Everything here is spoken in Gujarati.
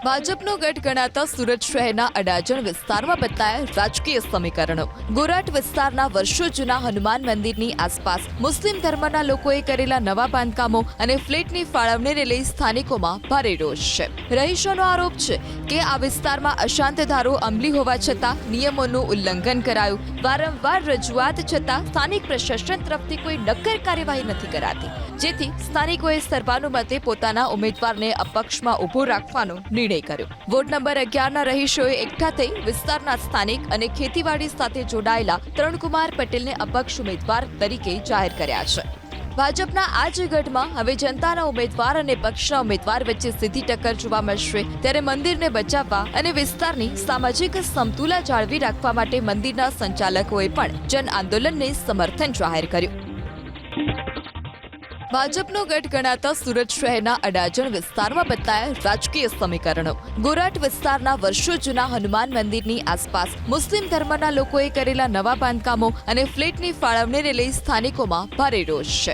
ભાજપનો ગઢ ગણાતા સુરત શહેરના અડાજણ વિસ્તારમાં બતાયા રાજકીય સમીકરણો। ગોરાટ વિસ્તારના વર્ષો જૂના હનુમાન મંદિરની આસપાસ મુસ્લિમ ધર્મના લોકોએ કરેલા નવા બાંધકામો અને ફ્લેટની ફાળવણીને લઈ સ્થાનિકોમાં ભારે રોષ છે। રહીશોનો આરોપ છે કે આ વિસ્તારમાં અશાંત ધારો અમલી હોવા છતાં નિયમોનું ઉલ્લંઘન કરાયું। વારંવાર રજૂઆત છતાં સ્થાનિક પ્રશાસન તરફથી કોઈ નક્કર કાર્યવાહી નથી કરાતી, જેથી સ્થાનિકોએ સર્વાનુમતે પોતાના ઉમેદવારને અપક્ષમાં ઊભો રાખવાનો નિર્ણય કર્યો। વોર્ડ નંબર 11ના રહીશોએ એકઠા થઈ વિસ્તારના સ્થાનિક અને ખેતીવાડી સાથે જોડાયેલા તરુણકુમાર પટેલને અપક્ષ ઉમેદવાર તરીકે જાહેર કર્યા છે। ભાજપના આ જ ગઢમાં હવે જનતાના ઉમેદવાર અને પક્ષના ઉમેદવાર વચ્ચે સીધી ટક્કર જોવા મળશે, ત્યારે મંદિરને બચાવવા અને વિસ્તારની સામાજિક સમતુલા જાળવી રાખવા માટે મંદિરના સંચાલકોએ પણ જન આંદોલનને સમર્થન જાહેર કર્યું। ભાજપનો ગઢ ગણાતા સુરત શહેરના અડાજણ વિસ્તારમાં બતાયા રાજકીય સમીકરણો। ગોરાટ વિસ્તારના વર્ષો જૂના હનુમાન મંદિરની આસપાસ મુસ્લિમ ધર્મના લોકોએ કરેલા નવા બાંધકામો અને ફ્લેટની ફાળવણીને લઈ સ્થાનિકોમાં ભારે રોષ છે।